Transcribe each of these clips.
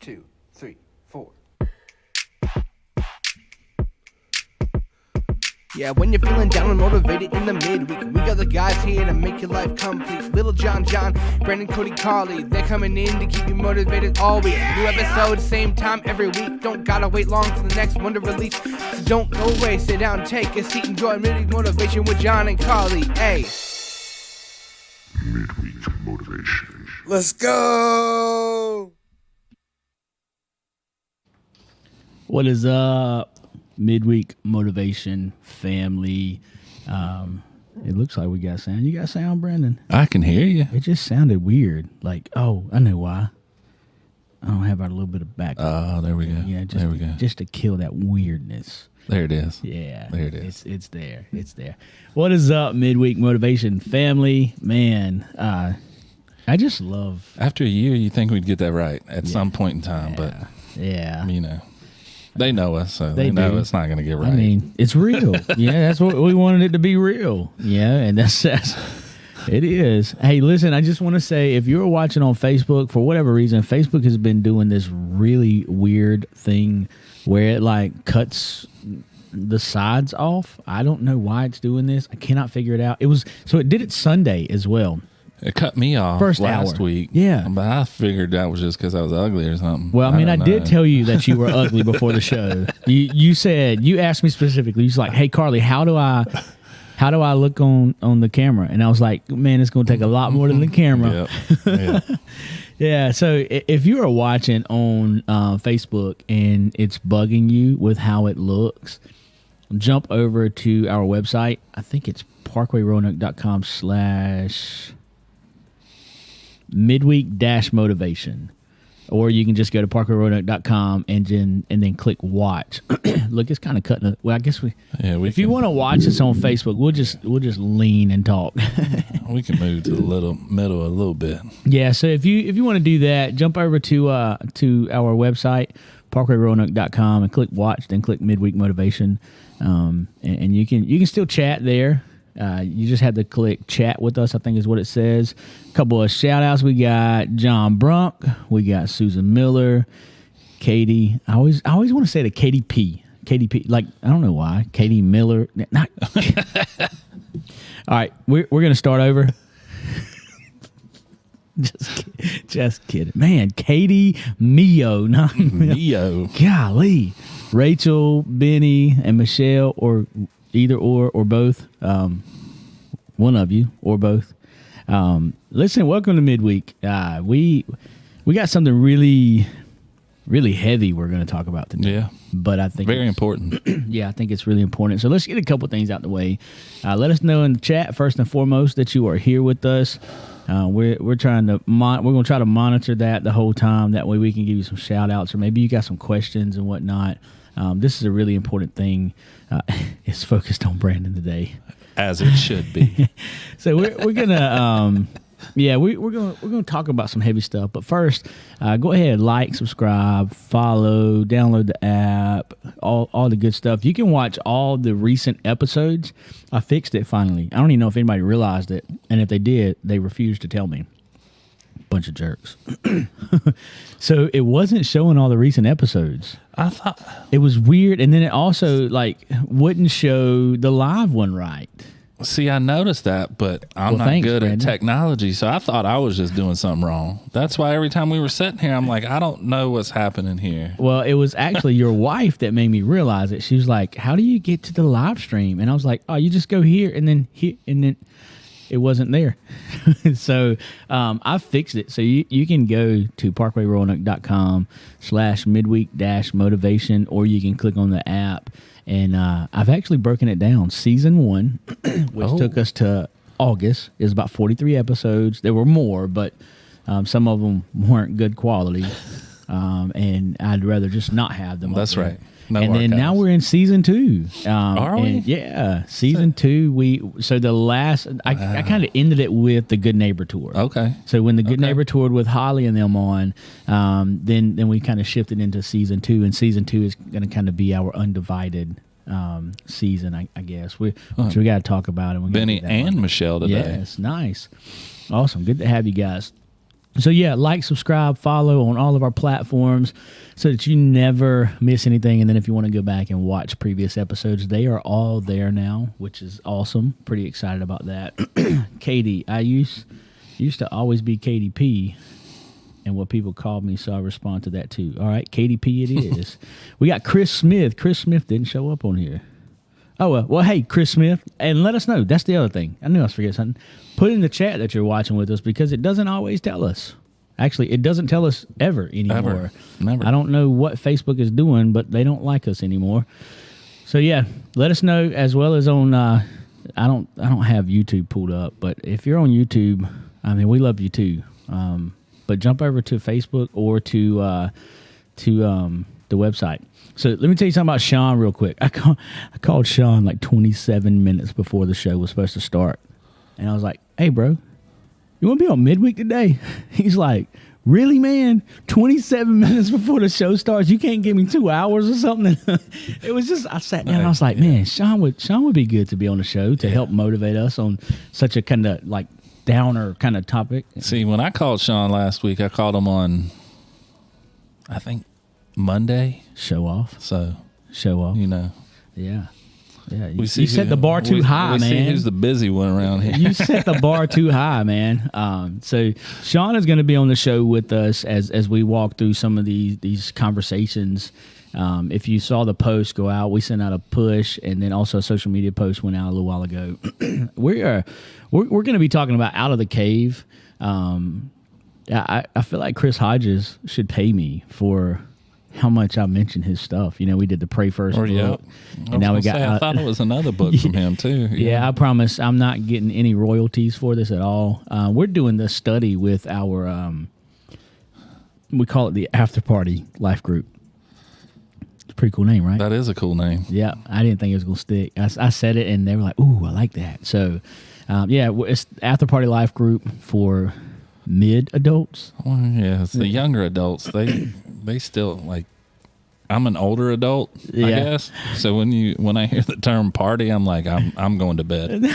2, 3, 4. Yeah, when you're feeling down and motivated in the midweek, we got the guys here to make your life complete. Little John, Brandon, Cody, Carly, they're coming in to keep you motivated all week. New episode, same time every week. Don't gotta wait long for the next one to release. So don't go away, sit down, take a seat, enjoy Midweek Motivation with John and Carly. Hey. Midweek Motivation. Let's go! What is up, Midweek Motivation family? It looks like we got sound. You got sound, Brandon? I can hear you. It just sounded weird. Like, oh, I know why. I don't have a little bit of back. Oh, there we go. Yeah, just, there we go. Just to kill that weirdness. There it is. Yeah. There it is. It's there. It's there. What is up, Midweek Motivation family? Man, I just love... After a year, you think we'd get that right at some point in time, but, you know, they know us, so they know it's not going to get right. I mean, it's real. Yeah, that's what we wanted it to be, real. Yeah, and that's it is. Hey, listen, I just want to say, if you're watching on Facebook, for whatever reason, Facebook has been doing this really weird thing where it like cuts the sides off. I don't know why it's doing this. I cannot figure it out. It did it Sunday as well. It cut me off First last hour. week. Yeah. But I figured that was just because I was ugly or something. Well, I mean, I don't did know. tell you that you were ugly before the show. You asked me specifically, you was like, hey, Carly, how do I look on the camera? And I was like, man, it's going to take a lot more than the camera. Yep. Yeah. Yeah, so if you are watching on Facebook and it's bugging you with how it looks, jump over to our website. I think it's parkwayroanoke.com/ midweek-motivation. Or you can just go to parkwayroanoke.com and then click watch. Look, it's kind of cutting. Well, I guess if you want to watch us on Facebook, we'll just lean and talk. We can move to the middle a little bit. Yeah, so if you want to do that, jump over to our website, parkwayroanoke.com, and click watch, then click Midweek Motivation, and you can still chat there. You just have to click chat with us, I think is what it says. A couple of shout outs. We got John Brunk, we got Susan Miller, Katie. I always want to say the Katie P. Like, I don't know why. Katie Miller. All right, we're gonna start over. Just kidding. Man, Katie Mio, not Mio. Golly. Rachel, Benny, and Michelle, or either or both. One of you or both. Listen, welcome to Midweek. We got something really, really heavy we're going to talk about today. Yeah. But I think very important. Yeah, I think it's really important. So let's get a couple things out the way. Let us know in the chat first and foremost that you are here with us. We're going to try to monitor that the whole time. That way we can give you some shout outs, or maybe you got some questions and whatnot. This is a really important thing. It's focused on Brandon today, as it should be. So we're gonna we're gonna talk about some heavy stuff. But first, go ahead, like, subscribe, follow, download the app, all the good stuff. You can watch all the recent episodes. I fixed it finally. I don't even know if anybody realized it, and if they did, they refused to tell me. Bunch of jerks. So it wasn't showing all the recent episodes. I thought it was weird, and then it also wouldn't show the live one right. See, I noticed that, but I'm not good at technology, so I thought I was just doing something wrong. That's why every time we were sitting here, I'm like, I don't know what's happening here. Well, it was actually your wife that made me realize it. She was like, how do you get to the live stream? And I was like, oh, you just go here and then here, and then it wasn't there. So I fixed it. So you can go to parkwayroanoke.com /midweek-motivation, or you can click on the app. And I've actually broken it down. Season 1, which took us to August, is about 43 episodes. There were more, but some of them weren't good quality. And I'd rather just not have them. That's right. No, and then now we're in season 2. Are we? Yeah, season 2. So the last, I kind of ended it with the Good Neighbor tour. Okay. So when the Good Neighbor toured with Holly and them on, then we kind of shifted into season 2, and season 2 is going to kind of be our undivided season, I guess. Which we got to talk about it. Benny and Michelle today. Yes, nice, awesome, good to have you guys. So yeah, like, subscribe, follow on all of our platforms so that you never miss anything. And then if you want to go back and watch previous episodes, they are all there now, which is awesome. Pretty excited about that. Katie, I used to always be KDP and what people called me, so I respond to that too. All right, KDP it is. We got Chris Smith. Chris Smith didn't show up on here. Oh, well, hey, Chris Smith, and let us know. That's the other thing. I knew I was forgetting something. Put in the chat that you're watching with us because it doesn't always tell us. Actually, it doesn't tell us ever anymore. Ever. Never. I don't know what Facebook is doing, but they don't like us anymore. So, yeah, let us know, as well as on, I don't have YouTube pulled up, but if you're on YouTube, I mean, we love you too. But jump over to Facebook or to the website. So let me tell you something about Sean real quick. I called Sean like 27 minutes before the show was supposed to start. And I was like, hey, bro, you want to be on Midweek today? He's like, really, man? 27 minutes before the show starts? You can't give me 2 hours or something? It was just, I sat down and I was like, man, Sean would be good to be on the show to help motivate us on such a kind of like downer kind of topic. See, when I called Sean last week, I called him on, I think, Monday. Show off. So, you know. Yeah. You set the bar too high, man. See who's the busy one around here. You set the bar too high, man. So Sean is going to be on the show with us as we walk through some of these conversations. If you saw the post go out, we sent out a push, and then also a social media post went out a little while ago. We're going to be talking about Out of the Cave. I feel like Chris Hodges should pay me for how much I mentioned his stuff. You know, we did the Pray First book. Yeah. And now we got. I thought it was another book from him too. Yeah, I promise I'm not getting any royalties for this at all. We're doing this study with our, we call it the After Party Life Group. It's a pretty cool name, right? That is a cool name. Yeah, I didn't think it was going to stick. I said it, and they were like, ooh, I like that. So, it's After Party Life Group for mid-adults. Well, yeah, it's the younger adults. They still, like, I'm an older adult, I guess. So when I hear the term party, I'm like, I'm going to bed.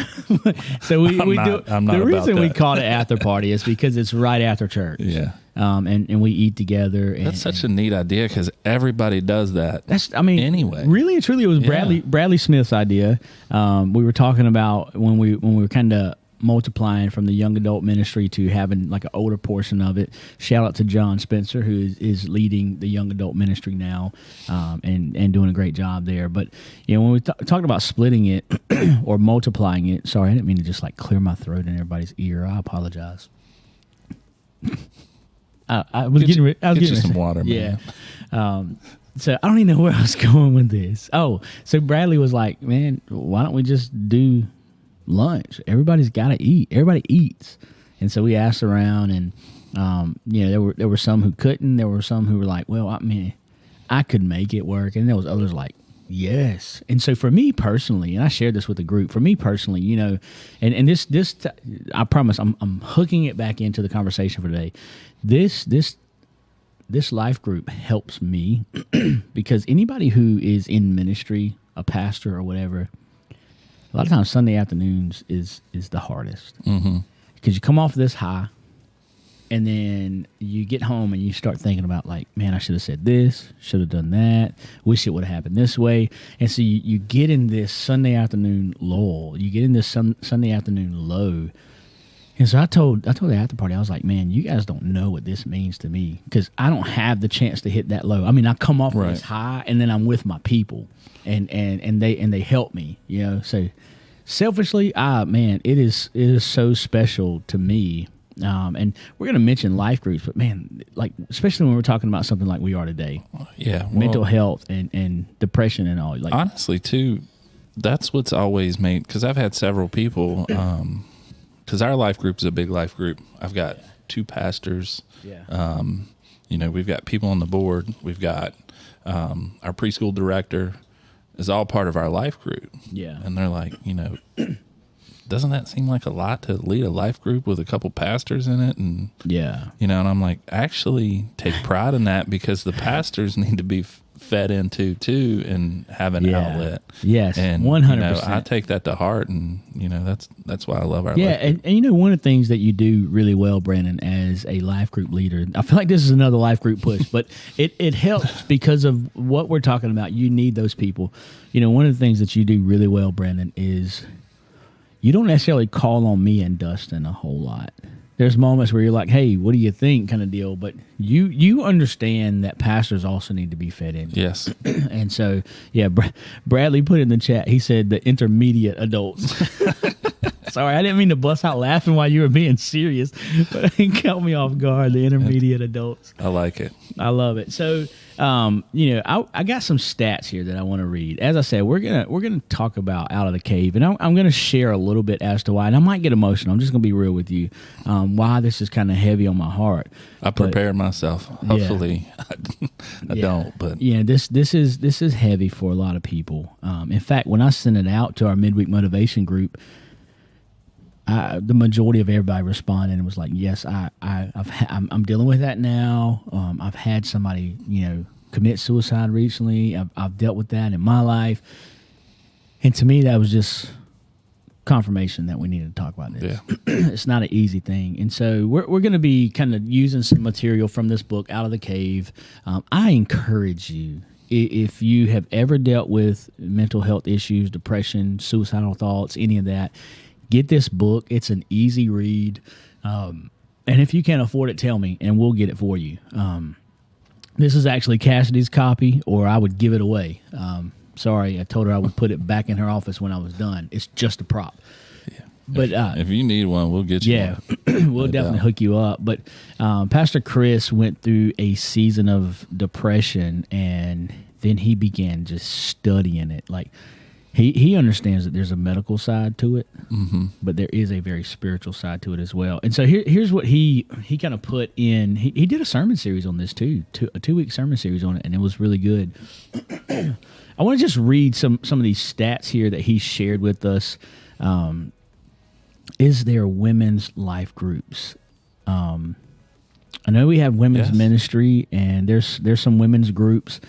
So we do. I'm not the about reason we that. call it After Party is because it's right after church. Yeah. And we eat together. And, That's such a neat idea because everybody does that. Anyway. Really and truly, it was Bradley Smith's idea. We were talking about when we were kind of multiplying from the young adult ministry to having like an older portion of it. Shout out to John Spencer, who is leading the young adult ministry now, and doing a great job there. But when we talked about splitting it or multiplying it, sorry, I didn't mean to just like clear my throat in everybody's ear. I apologize. I was getting some water, man. Yeah. So I don't even know where I was going with this. Oh, so Bradley was like, man, why don't we just do lunch? Everybody's got to eat. Everybody eats. And so we asked around, and there were some who couldn't. There were some who were like, well, I mean, I could make it work. And there was others like, yes. And so for me personally, and I shared this with the group, for me personally, and this I promise I'm hooking it back into the conversation for today. This life group helps me because anybody who is in ministry, a pastor or whatever, a lot of times Sunday afternoons is the hardest because you come off this high and then you get home and you start thinking about like, man, I should have said this, should have done that, wish it would have happened this way. And so you get in this Sunday afternoon lull, you get in this Sunday afternoon low. And so I told the after party, I was like, man, you guys don't know what this means to me because I don't have the chance to hit that low. I mean, I come off this high and then I'm with my people and they help me, So selfishly, man, it is so special to me. And we're going to mention life groups, but man, like, especially when we're talking about something like we are today. Yeah. Mental health and depression and all. Like, honestly, too, that's what's always made, because I've had several people, because our life group is a big life group. I've got 2 pastors. Yeah. We've got people on the board. We've got our preschool director is all part of our life group. Yeah. And they're like, doesn't that seem like a lot to lead a life group with a couple pastors in it? And yeah. and I'm like, actually take pride in that because the pastors need to be fed into too and have an outlet. Yes, and 100%. I take that to heart, and that's why I love our life group. And one of the things that you do really well, Brandon, as a life group leader, I feel like this is another life group push, but it helps because of what we're talking about. You need those people. One of the things that you do really well, Brandon, is you don't necessarily call on me and Dustin a whole lot. There's moments where you're like, hey, what do you think, kind of deal. But you understand that pastors also need to be fed in. Yes. And so, Bradley put in the chat, he said the intermediate adults. Sorry, I didn't mean to bust out laughing while you were being serious, but it caught me off guard, the intermediate adults. I like it. I love it. So, I got some stats here that I want to read. As I said, we're gonna talk about Out of the Cave, and I'm gonna share a little bit as to why. And I might get emotional. I'm just gonna be real with you. Why this is kind of heavy on my heart. I prepared myself. Hopefully, I don't. But this is heavy for a lot of people. In fact, when I sent it out to our Midweek Motivation group, the majority of everybody responded and was like, yes, I'm dealing with that now. I've had somebody, commit suicide recently. I've dealt with that in my life. And to me, that was just confirmation that we needed to talk about this. Yeah. It's not an easy thing. And so we're going to be kind of using some material from this book, Out of the Cave. I encourage you, if you have ever dealt with mental health issues, depression, suicidal thoughts, any of that, get this book. It's an easy read. And if you can't afford it, tell me, and we'll get it for you. This is actually Cassidy's copy, or I would give it away. Sorry, I told her I would put it back in her office when I was done. It's just a prop. Yeah. But if you need one, we'll get you one. We'll definitely hook you up. But Pastor Chris went through a season of depression, and then he began just studying it. Like, He understands that there's a medical side to it, but there is a very spiritual side to it as well. And so here's what he kind of put in. He did a sermon series on this too, a 2-week sermon series on it, and it was really good. I want to just read some of these stats here that he shared with us. Is there women's life groups? I know we have women's ministry, and there's some women's groups.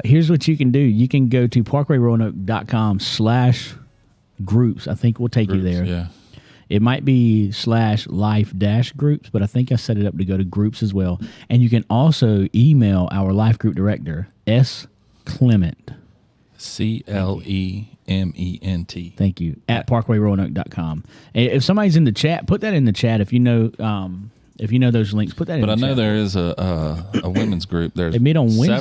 Here's what you can do. You can go to parkwayroanoke.com/groups. I think we'll take you there. Yeah. It might be /life-groups, but I think I set it up to go to groups as well. And you can also email our life group director, S. Clement. CLEMENT. Thank you. At parkwayroanoke.com. If somebody's in the chat, put that in the chat. If you know those links, put that in the chat. But I know there is a women's group. They meet on Wednesdays. There's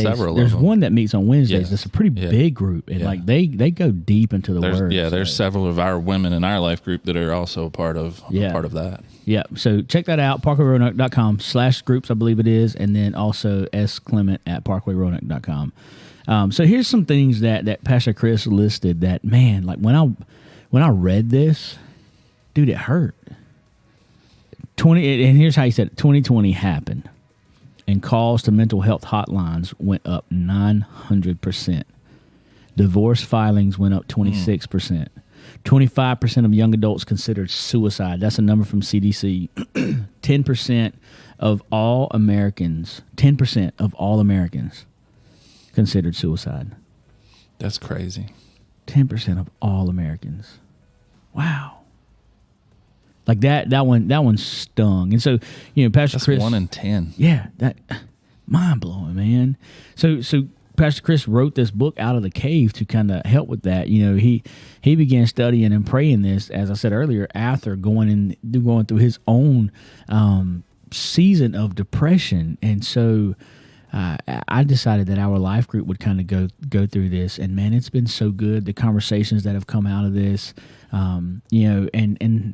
several There's of them. one that meets on Wednesdays. It's a pretty big group. And they go deep into the words. Yeah, there's several of our women in our life group that are also a part of that. Yeah, so check that out, parkwayroanoke.com/groups, I believe it is, and then also S. Clement at parkwayroanoke.com. So here's some things that Pastor Chris listed that, man, like when I read this, dude, it hurt. And here's how he said it. 2020 happened, and calls to mental health hotlines went up 900%. Divorce filings went up 26%. 25% of young adults considered suicide. That's a number from CDC. 10% of all Americans considered suicide. That's crazy. 10% of all Americans. Wow. Like that one stung. And so, Pastor Chris. 1 in 10. Yeah, that mind blowing, man. So Pastor Chris wrote this book, Out of the Cave, to kind of help with that. He began studying and praying this, as I said earlier, after going through his own season of depression. And so I decided that our life group would kind of go through this, and man, it's been so good. The conversations that have come out of this, and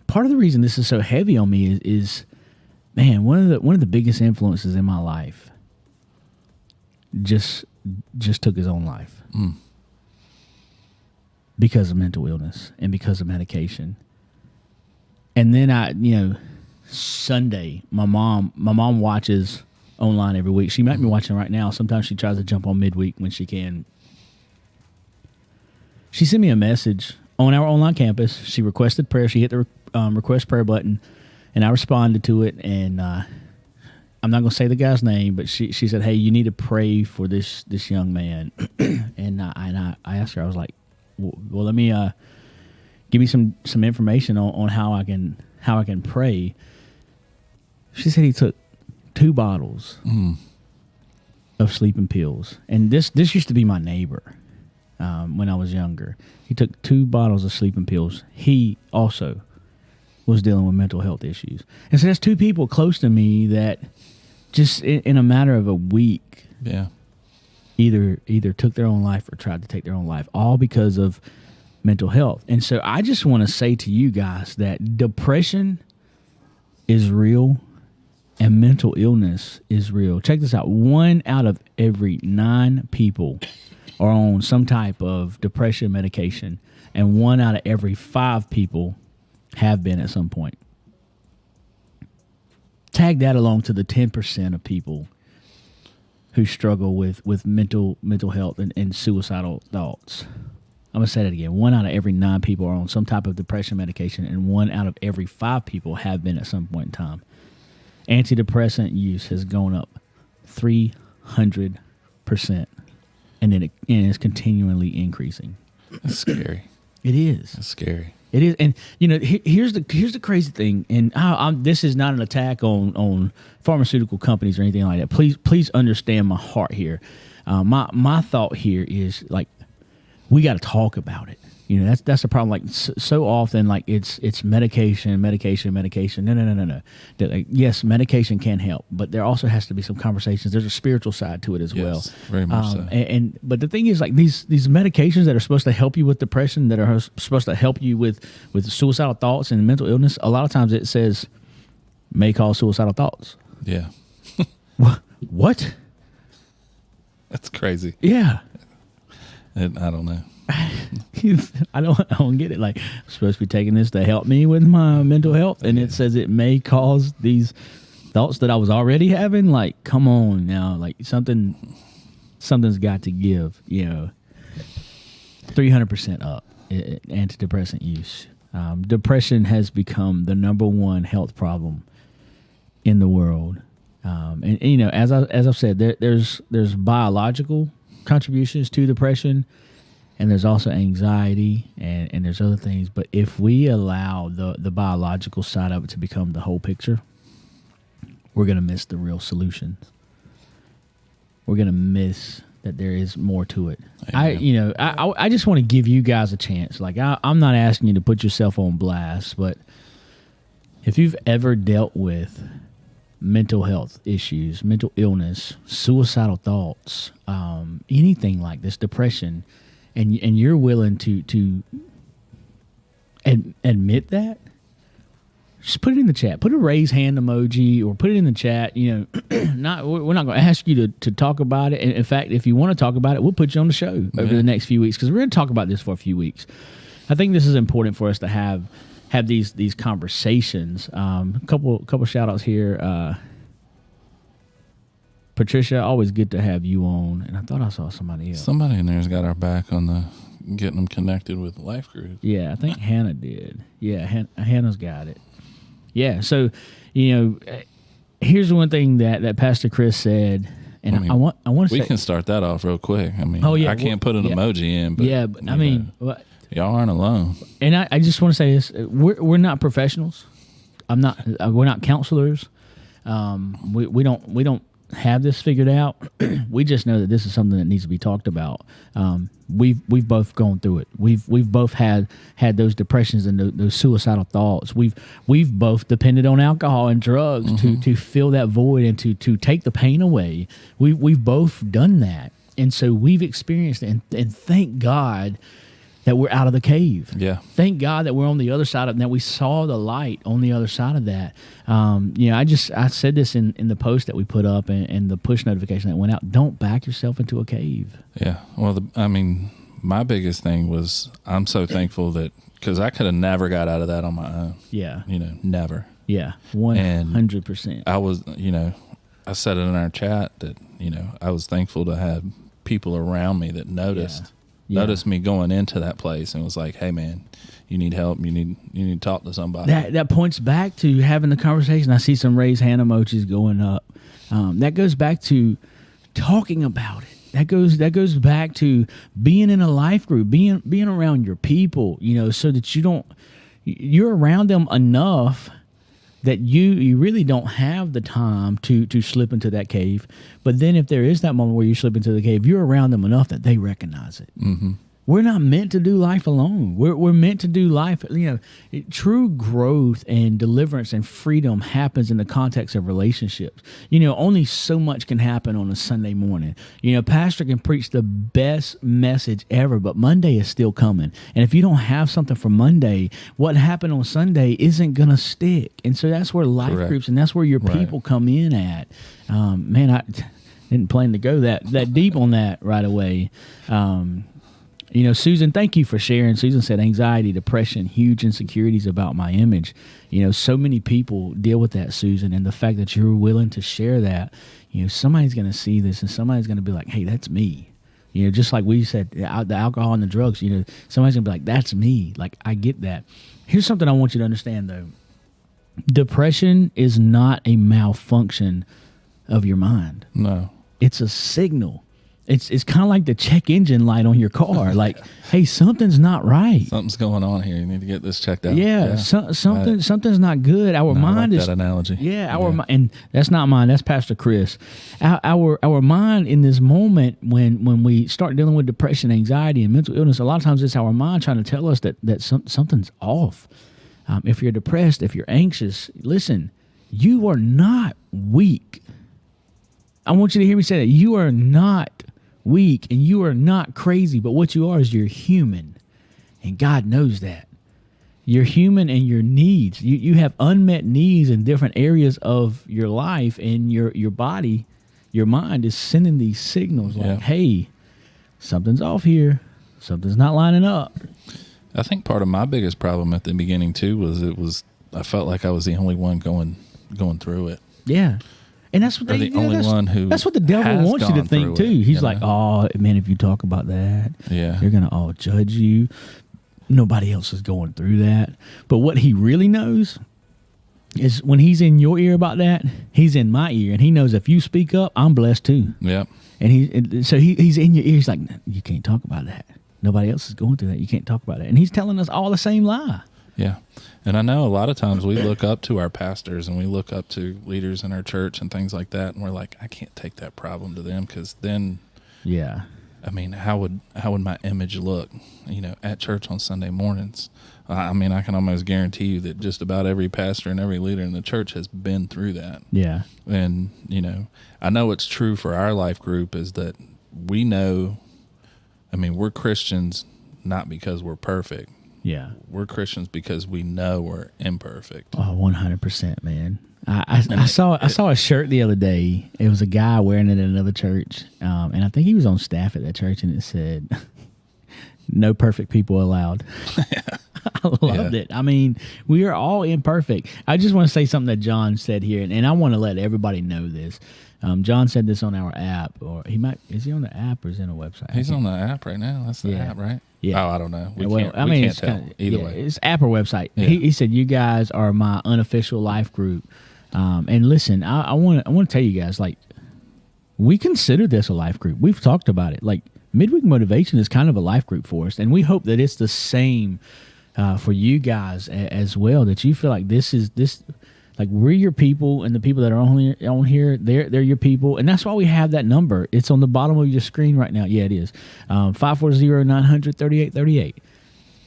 part of the reason this is so heavy on me is man, one of the biggest influences in my life just took his own life because of mental illness and because of medication. And then Sunday, my mom watches online every week. She might be watching right now. Sometimes she tries to jump on midweek when she can. She sent me a message on our online campus. She requested prayer. She hit the request prayer button, and I responded to it. And I'm not going to say the guy's name, but she said, "Hey, you need to pray for this young man." and I asked her, I was like, "Well, let me give me some information on how I can pray." She said he took 2 bottles of sleeping pills, and this used to be my neighbor when I was younger. He took 2 bottles of sleeping pills. He also was dealing with mental health issues, and so that's 2 people close to me that just in a matter of a week, either took their own life or tried to take their own life, all because of mental health. And so I just want to say to you guys that depression is real. And mental illness is real. Check this out. 1 out of every 9 people are on some type of depression medication, and 1 out of every 5 people have been at some point. Tag that along to the 10% of people who struggle with mental health and suicidal thoughts. I'm going to say that again. 1 out of every 9 people are on some type of depression medication, and 1 out of every 5 people have been at some point in time. Antidepressant use has gone up 300%, and it's continually increasing. That's scary. It is. It's scary. It is, and here's the crazy thing. And this is not an attack on pharmaceutical companies or anything like that. Please understand my heart here. My thought here is like we got to talk about it. That's the problem. Like so often, like it's medication. No. Like, yes, medication can help, but there also has to be some conversations. There's a spiritual side to it as well. Very much so. But the thing is, like these medications that are supposed to help you with depression, that are supposed to help you with suicidal thoughts and mental illness, a lot of times it says may cause suicidal thoughts. Yeah. What? That's crazy. Yeah. I don't know. I don't get it. Like, I'm supposed to be taking this to help me with my mental health, and it says it may cause these thoughts that I was already having. Like, come on now. Like, something's got to give. 300% up antidepressant use. Depression has become the number 1 health problem in the world. And as I've said, there's biological contributions to depression. And there's also anxiety and there's other things. But if we allow the biological side of it to become the whole picture, we're going to miss the real solutions. We're going to miss that there is more to it. Amen. I just want to give you guys a chance. Like, I'm not asking you to put yourself on blast, but if you've ever dealt with mental health issues, mental illness, suicidal thoughts, anything like this, depression, and you're willing to admit that, just put it in the chat. Put a raise hand emoji or put it in the chat. We're not going to ask you to talk about it. And in fact, if you want to talk about it, we'll put you on the show over the next few weeks, because we're going to talk about this for a few weeks. I think this is important for us to have these conversations. Couple shout outs here. Patricia, always good to have you on. And I thought I saw somebody else. Somebody in there's got our back on the getting them connected with the life group. Yeah, I think Hannah did. Yeah, Hannah's got it. Yeah, so, here's the one thing that Pastor Chris said, and I want to say... We can start that off real quick. I can't put an emoji in, but... Yeah, but y'all aren't alone. And I just want to say this. We're not professionals. We're not counselors. We don't have this figured out. We just know that this is something that needs to be talked about. We've both gone through it. We've both had those depressions and those suicidal thoughts. We've both depended on alcohol and drugs to fill that void and to take the pain away. We've both done that, and so we've experienced it. And thank God that we're out of the cave. Yeah. Thank God that we're on the other side of that. We saw the light on the other side of that. I said this in the post that we put up and the push notification that went out. Don't back yourself into a cave. Yeah. Well, my biggest thing was I'm so thankful that, because I could have never got out of that on my own. Yeah. Never. Yeah. 100%. I was, I said it in our chat that, I was thankful to have people around me that noticed. noticed me going into that place and was like, hey man, you need help. You need to talk to somebody. That points back to having the conversation. I see some raised hand emojis going up. That goes back to talking about it. That goes back to being in a life group, being around your people, so that you're around them enough that you really don't have the time to slip into that cave. But then if there is that moment where you slip into the cave, you're around them enough that they recognize it. Mm-hmm. We're not meant to do life alone. We're meant to do life. True growth and deliverance and freedom happens in the context of relationships. Only so much can happen on a Sunday morning. Pastor can preach the best message ever, but Monday is still coming. And if you don't have something for Monday, what happened on Sunday isn't going to stick. And so that's where life Correct. groups and that's where your people come in at. I didn't plan to go that deep on that right away. Susan, thank you for sharing. Susan said anxiety, depression, huge insecurities about my image. So many people deal with that, Susan, and the fact that you're willing to share that, somebody's going to see this and somebody's going to be like, hey, that's me. Just like we said, the alcohol and the drugs, somebody's going to be like, that's me. Like, I get that. Here's something I want you to understand, though. Depression is not a malfunction of your mind. No. It's a signal. It's kind of like the check engine light on your car. Like, hey, something's not right. Something's going on here. You need to get this checked out. Yeah. Something's not good. Our mind is that analogy. Yeah, and that's not mine. That's Pastor Chris. Our mind in this moment when we start dealing with depression, anxiety, and mental illness, a lot of times it's our mind trying to tell us that something's off. If you're depressed, if you're anxious, listen, you are not weak. I want you to hear me say that. You are not weak and you are not crazy, but what you are is you're human. And God knows that. You're human and your needs. You have unmet needs in different areas of your life, and your body, your mind is sending these signals like, hey, something's off here. Something's not lining up. I think part of my biggest problem at the beginning too was I felt like I was the only one going through it. Yeah. And that's what that's what the devil wants you to think too. He's like, oh man, if you talk about that, they're gonna all judge you. Nobody else is going through that. But what he really knows is when he's in your ear about that, he's in my ear, and he knows if you speak up, I'm blessed too. Yeah. And he's in your ear. He's like, you can't talk about that. Nobody else is going through that. You can't talk about it. And he's telling us all the same lie. Yeah. And I know a lot of times we look up to our pastors and we look up to leaders in our church and things like that, and we're like, I can't take that problem to them, because then, I mean, how would my image look, at church on Sunday mornings? I mean, I can almost guarantee you that just about every pastor and every leader in the church has been through that. Yeah. And, I know it's true for our life group is that we know, we're Christians not because we're perfect. Yeah. We're Christians because we know we're imperfect. Oh, 100%, man. I saw a shirt the other day. It was a guy wearing it at another church, and I think he was on staff at that church, and it said, "No perfect people allowed." I loved it. We are all imperfect. I just want to say something that John said here, and I want to let everybody know this. John said this on our app, or is he on the app or is he on a website? He's on the app right now. That's the app, right? Yeah. Oh, I don't know. We can't tell. Either way. It's app or website. Yeah. He said, you guys are my unofficial life group. And listen, I want to tell you guys, like, we consider this a life group. We've talked about it. Like, Midweek Motivation is kind of a life group for us. And we hope that it's the same for you guys as well, that you feel like this, like, we're your people, and the people that are on here, they're your people. And that's why we have that number. It's on the bottom of your screen right now. Yeah, it is. 540-900-3838.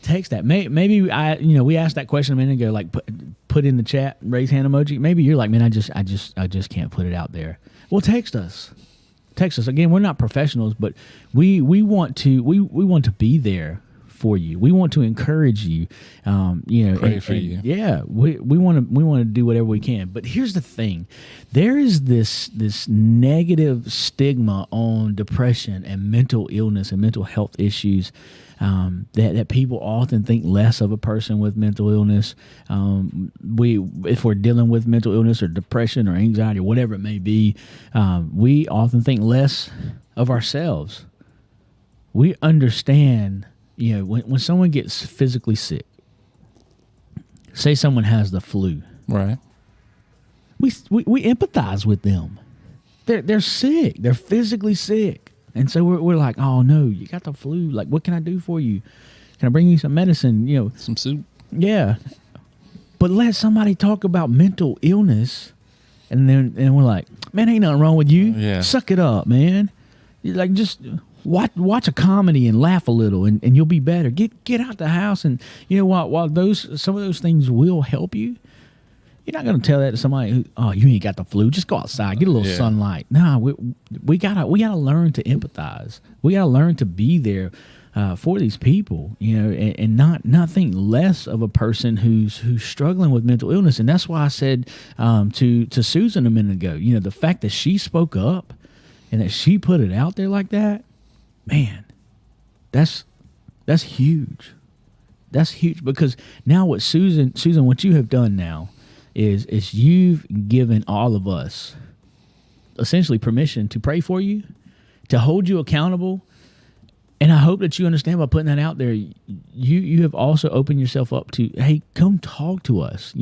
Text that. Maybe we asked that question a minute ago, like put in the chat, raise hand emoji. Maybe you're like, man, I just can't put it out there. Well, text us. Again, we're not professionals, but we want to be there for you. We want to encourage you. Pray for you. Yeah, we want to do whatever we can. But here's the thing: there is this negative stigma on depression and mental illness and mental health issues. That people often think less of a person with mental illness. If we're dealing with mental illness or depression or anxiety or whatever it may be, we often think less of ourselves. we understand, when someone gets physically sick, say someone has the flu, Right. we empathize with them. They're sick. They're physically sick. And so we're like, oh no, you got the flu. Like, what can I do for you? Can I bring you some medicine? Some soup. Yeah. But let somebody talk about mental illness, and we're like, man, ain't nothing wrong with you. Yeah. Suck it up, man. You're like, just watch a comedy and laugh a little, and you'll be better. Get out the house, and while some of those things will help you, you're not going to tell that to somebody who, oh, you ain't got the flu. Just go outside, get a little sunlight. Nah, we gotta learn to empathize. We gotta learn to be there for these people, and not think less of a person who's struggling with mental illness. And that's why I said to Susan a minute ago, the fact that she spoke up and that she put it out there like that, man, that's huge. That's huge, because now what Susan, what you have done now is you've given all of us essentially permission to pray for you, to hold you accountable. And I hope that you understand, by putting that out there, you have also opened yourself up to, hey, come talk to us.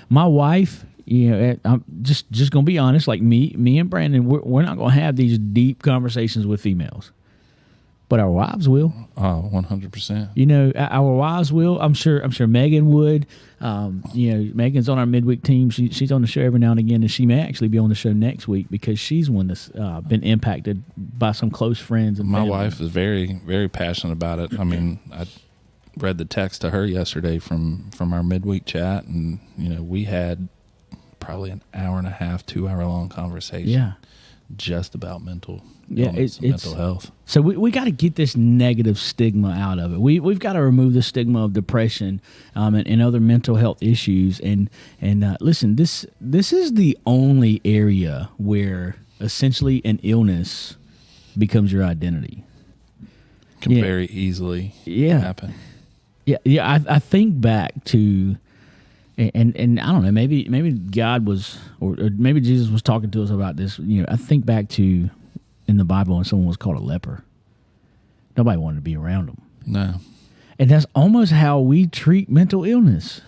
My wife, I'm just going to be honest, like me and Brandon, we're not going to have these deep conversations with females. But our wives will. Oh, 100%. Our wives will. I'm sure Megan would. Megan's on our midweek team. She's on the show every now and again, and she may actually be on the show next week, because she's one that's been impacted by some close friends. And my family. wife is very, very passionate about it. I mean, I read the text to her yesterday from our midweek chat, and we had probably an hour and a half, 2 hour long conversation. Yeah. Just about mental. It's mental health. So we got to get this negative stigma out of it. We've got to remove the stigma of depression and other mental health issues. And listen, this is the only area where essentially an illness becomes your identity. Can very easily happen. Yeah. I think back to, and I don't know, maybe God was, or maybe Jesus was talking to us about this. I think back to in the Bible when someone was called a leper. Nobody wanted to be around them. No. And that's almost how we treat mental illness.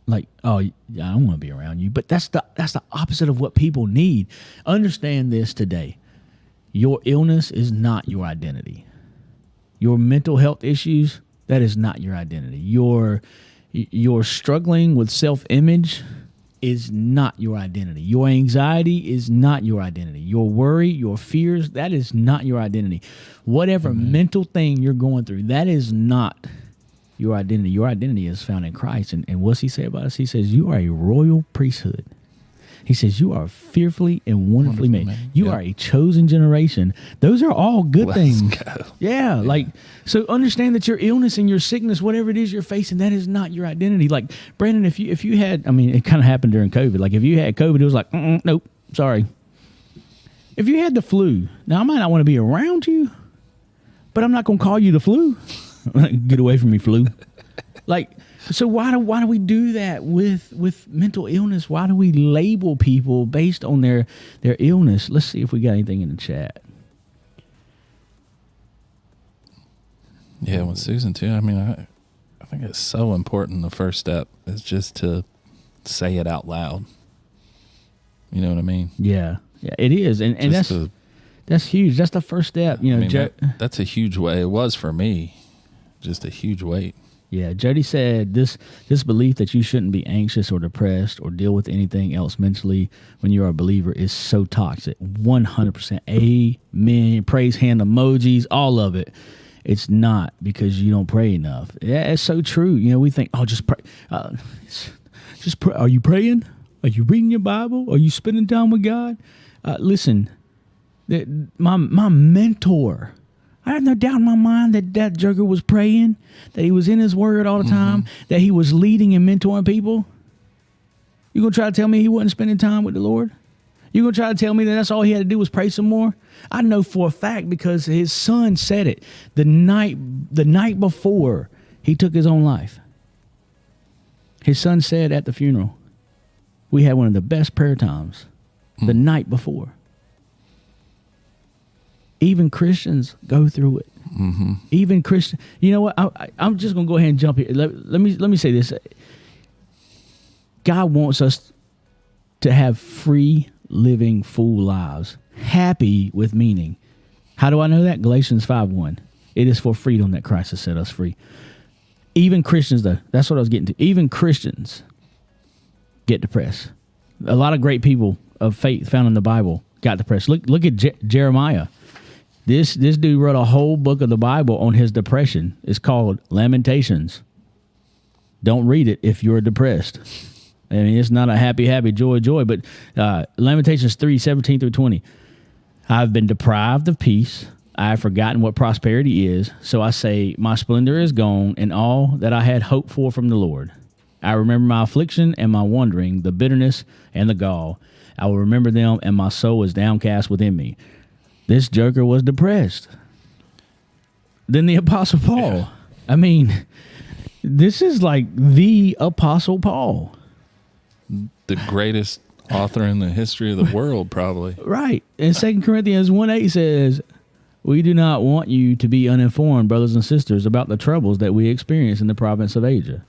Like, oh, I don't want to be around you. But that's the opposite of what people need. Understand this today. Your illness is not your identity. Your mental health issues, that is not your identity. Your struggling with self-image is not your identity. Your anxiety is not your identity. Your worry, your fears, that is not your identity. Whatever mental thing you're going through, that is not your identity. Your identity is found in Christ. And what's he say about us? He says, you are a royal priesthood. He says, you are fearfully and wonderfully made. You are a chosen generation. Those are all good things. Yeah. Like, so understand that your illness and your sickness, whatever it is you're facing, that is not your identity. Like, Brandon, if you had, I mean, it kind of happened during COVID. Like, if you had COVID, it was like, nope, sorry. If you had the flu, now I might not want to be around you, but I'm not going to call you the flu. Get away from me, flu. Like, so why do we do that with mental illness? Why do we label people based on their illness? Let's see if we got anything in the chat. Yeah, with Susan too. I mean, I think it's so important. The first step is just to say it out loud. You know what I mean? Yeah, it is, and that's huge. That's the first step. That's a huge way. It was for me, just a huge weight. Yeah, Jody said this belief that you shouldn't be anxious or depressed or deal with anything else mentally when you are a believer is so toxic. 100%. Amen. Praise hand emojis, all of it. It's not, because you don't pray enough. Yeah, it's so true. We think, oh, just pray. Just pray. Are you praying? Are you reading your Bible? Are you spending time with God? Listen, my mentor, I have no doubt in my mind that joker was praying, that he was in his word all the time, that he was leading and mentoring people. You going to try to tell me he wasn't spending time with the Lord? You going to try to tell me that that's all he had to do was pray some more? I know for a fact, because his son said it the night before he took his own life. His son said at the funeral, we had one of the best prayer times the night before. Even Christians go through it. Mm-hmm. Even Christian. You know what? I'm just gonna go ahead and jump here. Let me say this. God wants us to have free living, full lives, happy with meaning. How do I know that? Galatians 5:1. It is for freedom that Christ has set us free. Even Christians, though, that's what I was getting to. Even Christians get depressed. A lot of great people of faith found in the Bible got depressed. Look at Jeremiah. This dude wrote a whole book of the Bible on his depression. It's called Lamentations. Don't read it if you're depressed. I mean, it's not a happy, joy, but Lamentations 3:17-20. I've been deprived of peace. I have forgotten what prosperity is. So I say, my splendor is gone, and all that I had hoped for from the Lord. I remember my affliction and my wandering, the bitterness and the gall. I will remember them, and my soul is downcast within me. This joker was depressed. Then the Apostle Paul. Yeah. I mean, this is like the Apostle Paul. The greatest author in the history of the world, probably. Right. And 2 Corinthians 1:8 says, we do not want you to be uninformed, brothers and sisters, about the troubles that we experience in the province of Asia.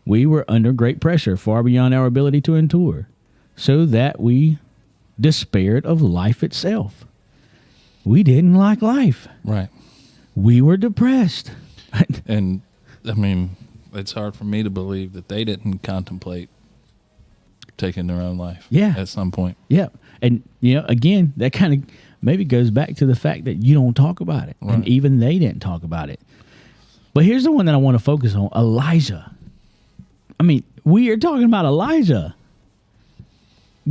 We were under great pressure, far beyond our ability to endure, so that we despaired of life itself. We didn't like life. Right. We were depressed. And, I mean, it's hard for me to believe that they didn't contemplate taking their own life at some point. Yeah. And, again, that kind of maybe goes back to the fact that you don't talk about it. Right. And even they didn't talk about it. But here's the one that I want to focus on, Elijah. I mean, we are talking about Elijah.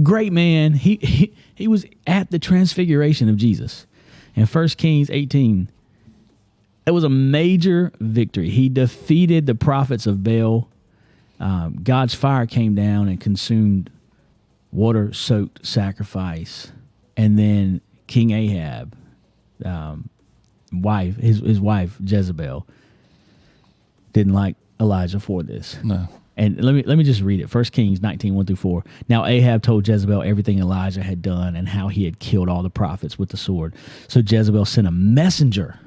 Great man. He was at the transfiguration of Jesus. In 1 Kings 18, it was a major victory. He defeated the prophets of Baal. God's fire came down and consumed water-soaked sacrifice. And then King Ahab, his wife Jezebel, didn't like Elijah for this. No. And let me just read it. 1 Kings 19:1-4. Now Ahab told Jezebel everything Elijah had done and how he had killed all the prophets with the sword. So Jezebel sent a messenger.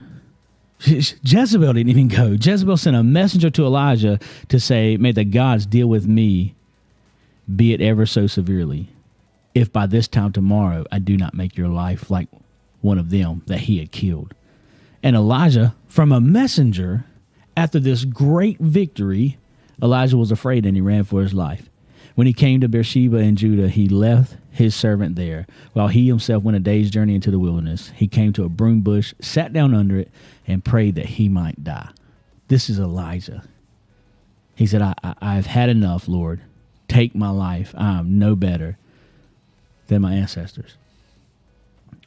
Jezebel didn't even go. Jezebel sent a messenger to Elijah to say, may the gods deal with me, be it ever so severely, if by this time tomorrow I do not make your life like one of them that he had killed. And Elijah, from a messenger, after this great victory, Elijah was afraid and he ran for his life. When he came to Beersheba in Judah, he left his servant there, while he himself went a day's journey into the wilderness. He came to a broom bush, sat down under it, and prayed that he might die. This is Elijah. He said, I've had enough, Lord. Take my life. I am no better than my ancestors.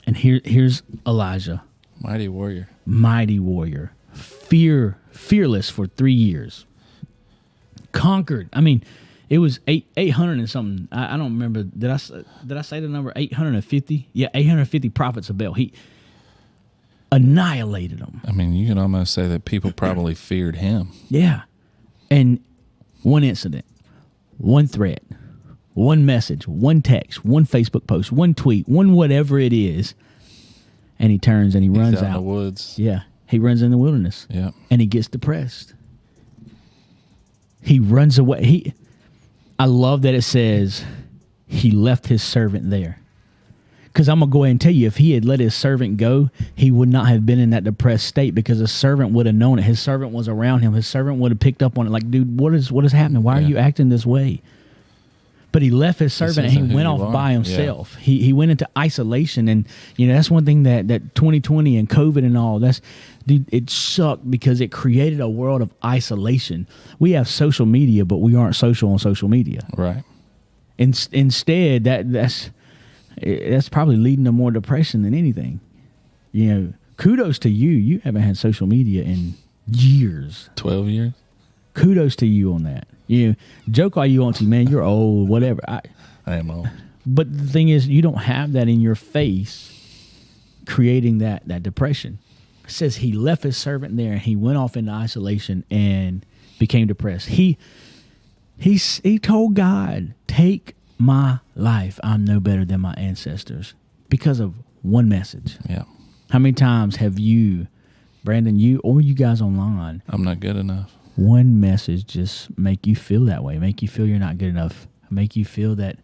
And here's Elijah. Mighty warrior. Mighty warrior. Fearless for 3 years. Conquered. I mean, it was 800 and something. I don't remember. Did I say the number 850? Yeah, 850 prophets of Baal. He annihilated them. I mean, you can almost say that people probably feared him. Yeah. And one incident, one threat, one message, one text, one Facebook post, one tweet, one whatever it is, and he turns and he runs out in the woods. Yeah. He runs in the wilderness. Yeah. And he gets depressed. He runs away. I love that it says he left his servant there. Because I'm going to go ahead and tell you, if he had let his servant go, he would not have been in that depressed state, because his servant would have known it. His servant was around him. His servant would have picked up on it. Like, dude, what is happening? Why are you acting this way? But he left his servant and he went off by himself. Yeah. He went into isolation. And, that's one thing that 2020 and COVID and all, dude, it sucked because it created a world of isolation. We have social media, but we aren't social on social media. Right. Instead, that's probably leading to more depression than anything. Kudos to you. You haven't had social media in years. 12 years. Kudos to you on that. Joke all you want to, man. You're old, whatever. I am old. But the thing is, you don't have that in your face, creating that depression. It says he left his servant there and he went off into isolation and became depressed. He told God, take my life. I'm no better than my ancestors, because of one message. Yeah. How many times have you Brandon, you guys online, I'm not good enough. one message just make you feel that way, make you feel you're not good enough, make you feel that,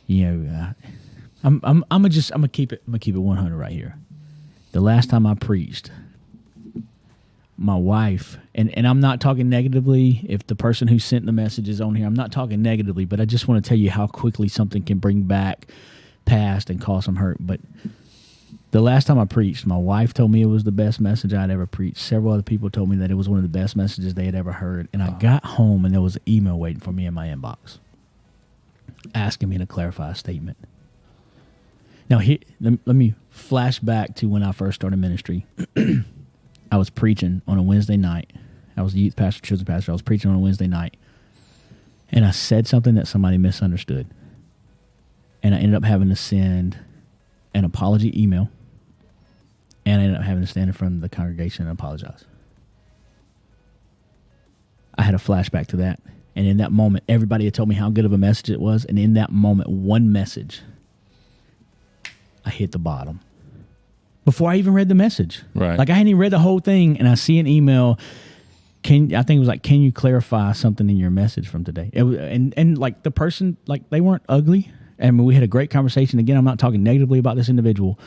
I'm gonna keep it 100 right here. The last time I preached, my wife, and I'm not talking negatively if the person who sent the message is on here. I'm not talking negatively, but I just want to tell you how quickly something can bring back past and cause some hurt. But the last time I preached, my wife told me it was the best message I'd ever preached. Several other people told me that it was one of the best messages they had ever heard. And I got home and there was an email waiting for me in my inbox asking me to clarify a statement. Now, let me flash back to when I first started ministry. I was preaching on a Wednesday night. I was a youth pastor, children's pastor. I was preaching on a Wednesday night. And I said something that somebody misunderstood. And I ended up having to send an apology email. And I ended up having to stand in front of the congregation and apologize. I had a flashback to that. And in that moment, everybody had told me how good of a message it was. And in that moment, one message, I hit the bottom. Before I even read the message. Right. Like I hadn't even read the whole thing, and I see an email. I think it was like, can you clarify something in your message from today? It was, and like the person, like they weren't ugly. I mean, we had a great conversation. Again, I'm not talking negatively about this individual,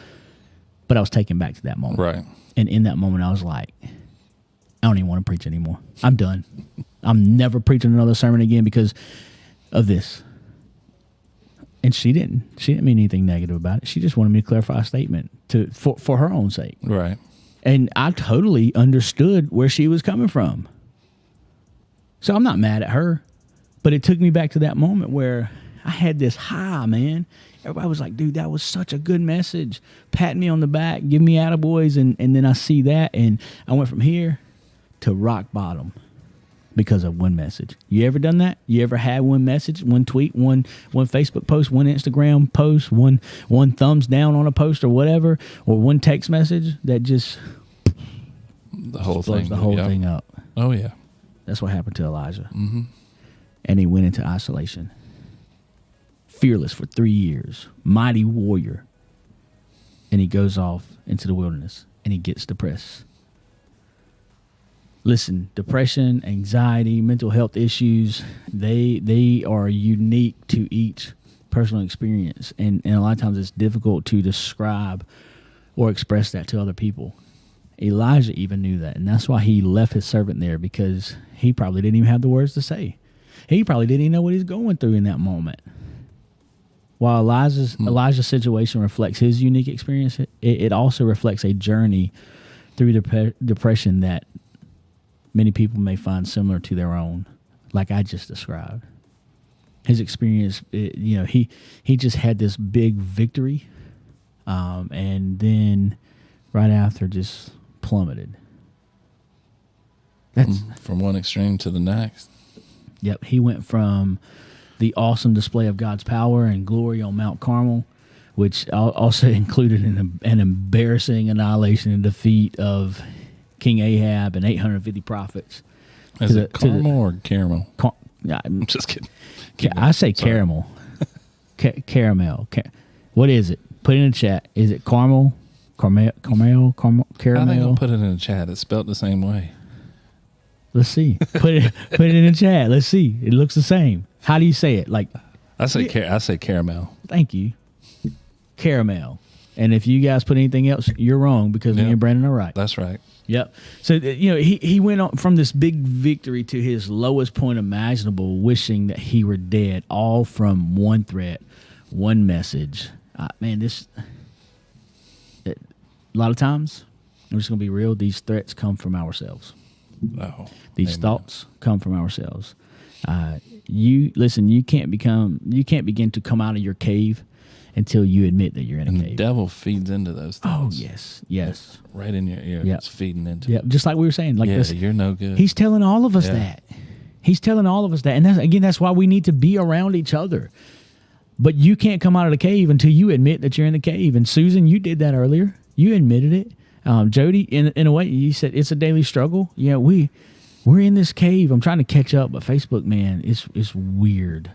but I was taken back to that moment. Right. And in that moment, I was like, I don't even want to preach anymore. I'm done. I'm never preaching another sermon again because of this. And she didn't mean anything negative about it. She just wanted me to clarify a statement for her own sake. Right. And I totally understood where she was coming from. So I'm not mad at her, but it took me back to that moment where I had this high, man. Everybody was like, dude, that was such a good message. Patting me on the back, giving me attaboys. And then I see that, and I went from here to rock bottom because of one message. You ever done that? You ever had one message, one tweet, one Facebook post, one Instagram post, one thumbs down on a post or whatever, or one text message that just blows the whole thing up? Oh, yeah. That's what happened to Elijah. Mm-hmm. And he went into isolation. Fearless for 3 years. Mighty warrior. And he goes off into the wilderness and he gets depressed. Listen, depression, anxiety, mental health issues, they are unique to each personal experience. And a lot of times it's difficult to describe or express that to other people. Elijah even knew that. And that's why he left his servant there, because he probably didn't even have the words to say. He probably didn't even know what he's going through in that moment. While Elijah's situation reflects his unique experience, it also reflects a journey through depression that many people may find similar to their own, like I just described. His experience, he just had this big victory, and then right after just plummeted. That's from one extreme to the next. Yep, he went from the awesome display of God's power and glory on Mount Carmel, which also included an embarrassing annihilation and defeat of King Ahab and 850 prophets. Is it caramel or caramel? I'm just kidding. I say caramel. Caramel. What is it? Put it in the chat. Is it caramel? Caramel? How they Caramel? gonna put it in the chat? It's spelled the same way. Let's see. Put it in the chat. Let's see. It looks the same. How do you say it? Like I say caramel. Thank you. Caramel. And if you guys put anything else, you're wrong, because me and Brandon are right. That's right. Yep. So, he went on from this big victory to his lowest point imaginable, wishing that he were dead, all from one threat, one message. Man, a lot of times, I'm just going to be real, these threats come from ourselves. Oh, these thoughts come from ourselves. You can't begin to come out of your cave until you admit that you're in a cave. The devil feeds into those thoughts. Oh, yes. Right in your ear. Yep. It's feeding into it. Just like we were saying. Like this, you're no good. He's telling all of us that. He's telling all of us that. And that's why we need to be around each other. But you can't come out of the cave until you admit that you're in the cave. And Susan, you did that earlier. You admitted it. Jody, in a way, you said it's a daily struggle. Yeah, we're in this cave. I'm trying to catch up, but Facebook, man, it's weird.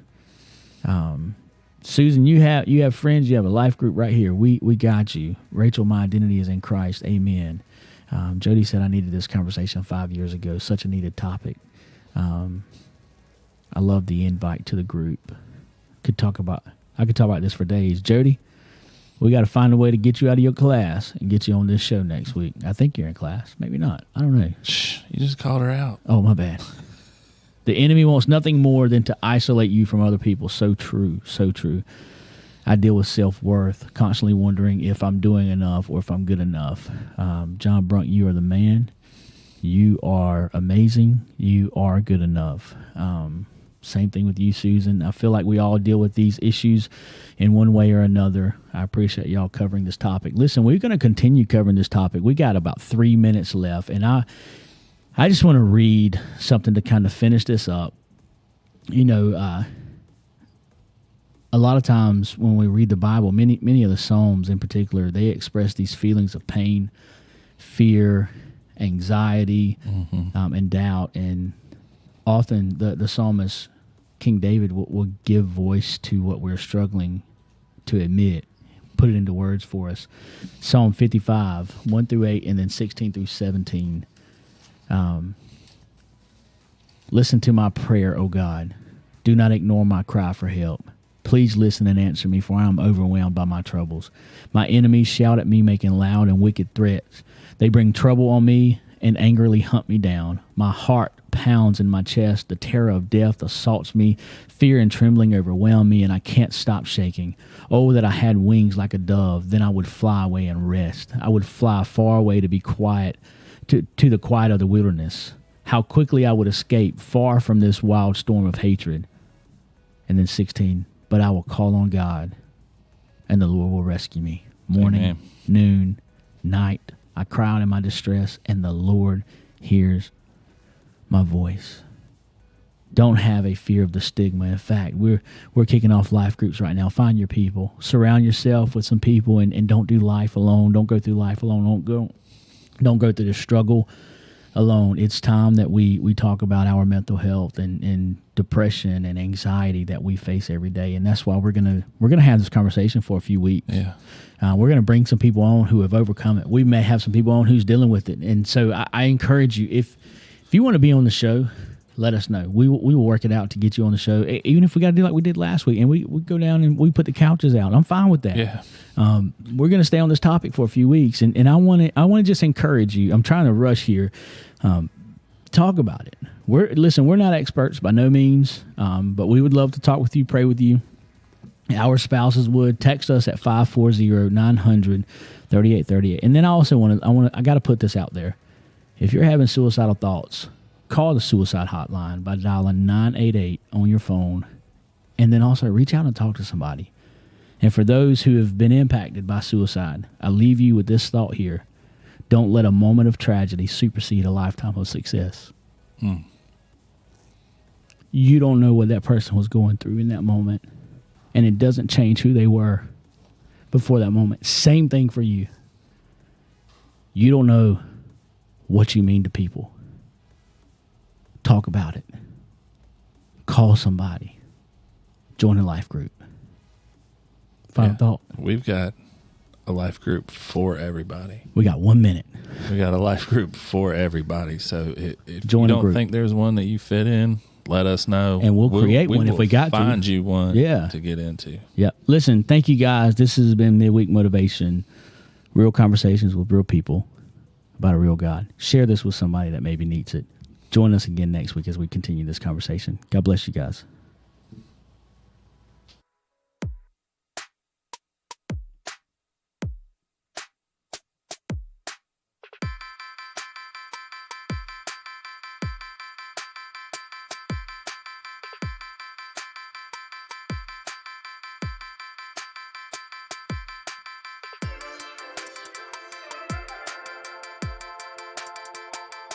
Susan, you have friends. You have a life group right here. We got you. Rachel, my identity is in Christ. Amen. Jody said I needed this conversation 5 years ago. Such a needed topic. I love the invite to the group. I could talk about this for days. Jody, we got to find a way to get you out of your class and get you on this show next week. I think you're in class. Maybe not. I don't know. Shh, you just called her out. Oh, my bad. The enemy wants nothing more than to isolate you from other people. So true. So true. I deal with self-worth, constantly wondering if I'm doing enough or if I'm good enough. John Brunk, you are the man. You are amazing. You are good enough. Same thing with you, Susan. I feel like we all deal with these issues in one way or another. I appreciate y'all covering this topic. Listen, we're going to continue covering this topic. We got about 3 minutes left, and I just want to read something to kind of finish this up. You know, a lot of times when we read the Bible, many of the Psalms in particular, they express these feelings of pain, fear, anxiety, and doubt. And often the psalmist, King David, will give voice to what we're struggling to admit, put it into words for us. Psalm 55, 1 through 8, and then 16 through 17. Listen to my prayer, O God. Do not ignore my cry for help. Please listen and answer me, for I am overwhelmed by my troubles. My enemies shout at me, making loud and wicked threats. They bring trouble on me and angrily hunt me down. My heart pounds in my chest. The terror of death assaults me. Fear and trembling overwhelm me, and I can't stop shaking. Oh, that I had wings like a dove. Then I would fly away and rest. I would fly far away to be quiet, to the quiet of the wilderness. How quickly I would escape far from this wild storm of hatred. And then 16, but I will call on God, and the Lord will rescue me. Morning, Amen. Noon, night, I cry out in my distress, and the Lord hears my voice. Don't have a fear of the stigma. In fact, we're kicking off life groups right now. Find your people. Surround yourself with some people, and don't do life alone. Don't go through life alone. Don't go through the struggle alone. It's time that we talk about our mental health and depression and anxiety that we face every day, and that's why we're gonna have this conversation for a few weeks. Yeah, we're gonna bring some people on who have overcome it. We may have some people on who's dealing with it, and so I encourage you, if you want to be on the show, let us know. We will work it out to get you on the show, even if we got to do like we did last week, and we go down and we put the couches out. I'm fine with that. yeah. We're going to stay on this topic for a few weeks, and I want to just encourage you. I'm trying to rush here. Talk about it. We're not experts by no means, but we would love to talk with you, pray with you. Our spouses would text us at 540-900-3838. And then I also I got to put this out there. If you're having suicidal thoughts, call the suicide hotline by dialing 988 on your phone, and then also reach out and talk to somebody. And for those who have been impacted by suicide, I leave you with this thought here. Don't let a moment of tragedy supersede a lifetime of success. You don't know what that person was going through in that moment, and it doesn't change who they were before that moment. Same thing for you. You don't know what you mean to people. Talk about it. Call somebody. Join a life group. Final thought. We've got a life group for everybody. We got 1 minute. We got a life group for everybody. So if Join you the don't group. think there's one that you fit in, let us know. And we'll create one if we got to. Find you one to get into. Yeah. Listen, thank you guys. This has been Midweek Motivation. Real conversations with real people about a real God. Share this with somebody that maybe needs it. Join us again next week as we continue this conversation. God bless you guys.